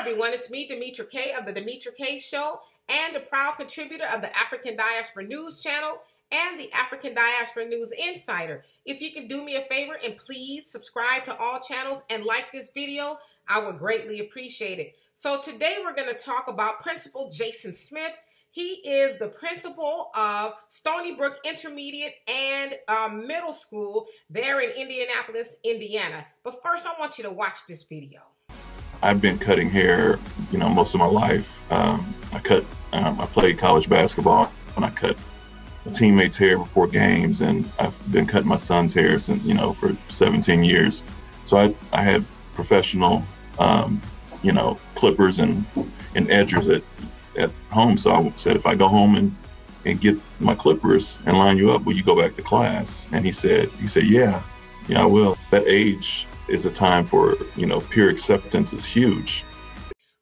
everyone, it's me, Demetra Kaye of the Demetra Kaye Show, and a proud contributor of the African Diaspora News Channel and the African Diaspora News Insider. If you can do me a favor and please subscribe to all channels and like this video, I would greatly appreciate it. So today we're going to talk about Principal Jason Smith. He is the principal of Stony Brook Intermediate and Middle School there in Indianapolis, Indiana. But first, I want you to watch this video. I've been cutting hair, most of my life. I played college basketball and I cut teammates' hair before games, and I've been cutting my son's hair since, for 17 years. So I had professional, clippers and edgers at home. So I said, if I go home and get my clippers and line you up, will you go back to class? And he said, yeah, I will. That age is a time for, peer acceptance is huge.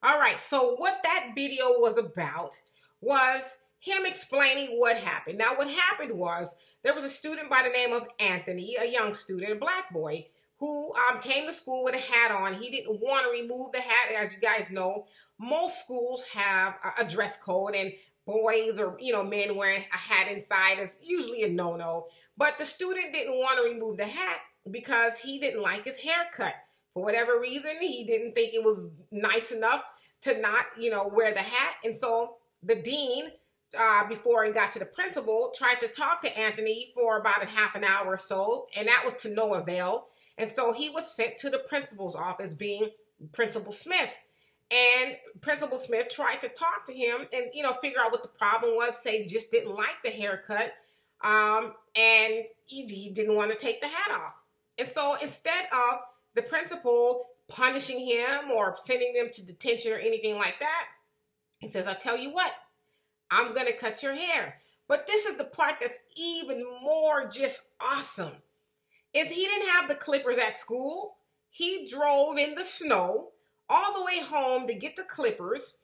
All right, so what that video was about was him explaining what happened. Now, what happened was there was a student by the name of Anthony, a young student, a black boy, who came to school with a hat on. He didn't want to remove the hat. As you guys know, most schools have a dress code, and boys or, men wearing a hat inside is usually a no-no. But the student didn't want to remove the hat because he didn't like his haircut. For whatever reason, he didn't think it was nice enough to not, wear the hat. And so the dean, before he got to the principal, tried to talk to Anthony for about a half an hour or so, and that was to no avail. And so he was sent to the principal's office, being Principal Smith. And Principal Smith tried to talk to him and, figure out what the problem was, say he just didn't like the haircut, and he didn't want to take the hat off. And so instead of the principal punishing him or sending him to detention or anything like that, he says, I'll tell you what, I'm going to cut your hair. But this is the part that's even more just awesome, is he didn't have the clippers at school. He drove in the snow all the way home to get the clippers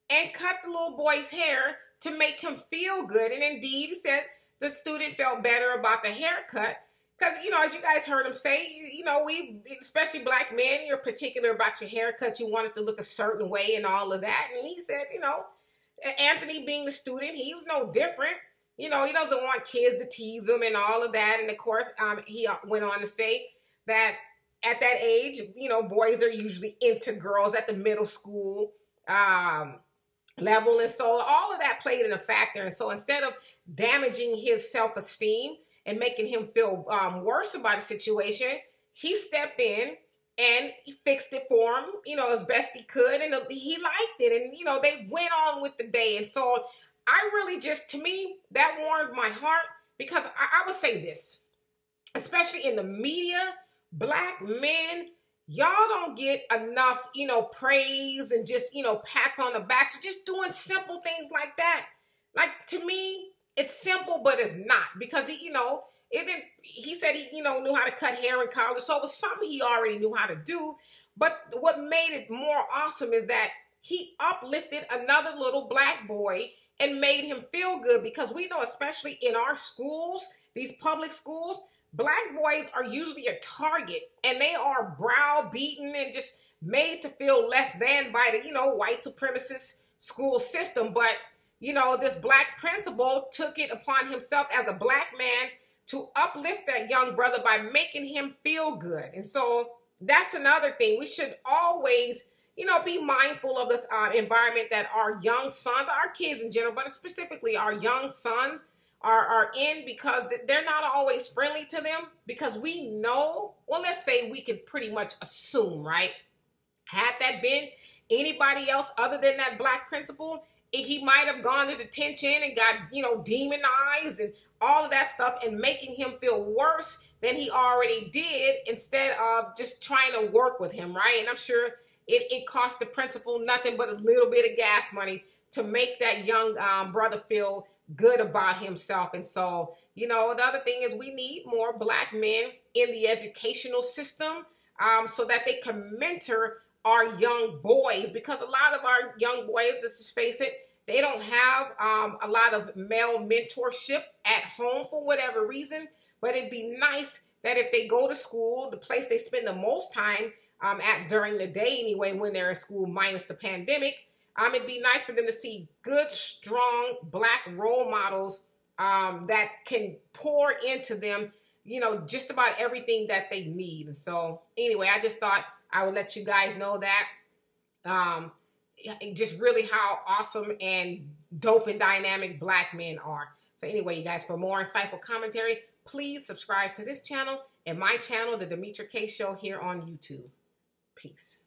and cut the little boy's hair to make him feel good. And indeed, he said the student felt better about the haircut because, as you guys heard him say, we, especially black men, you're particular about your haircut. You want it to look a certain way and all of that. And he said, Anthony being the student, he was no different. He doesn't want kids to tease him and all of that. And of course, he went on to say that at that age, boys are usually into girls at the middle school level. And so all of that played in a factor. And so instead of damaging his self-esteem and making him feel worse about the situation, he stepped in and he fixed it for him, as best he could. And he liked it. And, they went on with the day. And so I really to me, that warmed my heart, because I would say this, especially in the media, black men, y'all don't get enough, praise and just, pats on the back for just doing simple things like that. Like, to me, it's simple, but it's not, because he said he, knew how to cut hair in college. So it was something he already knew how to do. But what made it more awesome is that he uplifted another little black boy and made him feel good, because we know, especially in our schools, these public schools, black boys are usually a target, and they are browbeaten and just made to feel less than by the, white supremacist school system. But, this black principal took it upon himself as a black man to uplift that young brother by making him feel good. And so that's another thing. We should always, be mindful of this environment that our young sons, our kids in general, but specifically our young sons are in, because they're not always friendly to them, because we know, well, let's say we could pretty much assume, right? Had that been anybody else other than that black principal, he might have gone to detention and got, demonized and all of that stuff, and making him feel worse than he already did, instead of just trying to work with him, right? And I'm sure it cost the principal nothing but a little bit of gas money to make that young brother feel good about himself. And so, the other thing is we need more black men in the educational system so that they can mentor our young boys, because a lot of our young boys, let's just face it, they don't have a lot of male mentorship at home for whatever reason. But it'd be nice that if they go to school, the place they spend the most time, during the day anyway, when they're in school, minus the pandemic. It'd be nice for them to see good, strong Black role models that can pour into them, you know, just about everything that they need. And so anyway, I just thought I would let you guys know that. Just really how awesome and dope and dynamic Black men are. So anyway, you guys, for more insightful commentary, please subscribe to this channel and my channel, The Demetra Kaye Show, here on YouTube. Peace.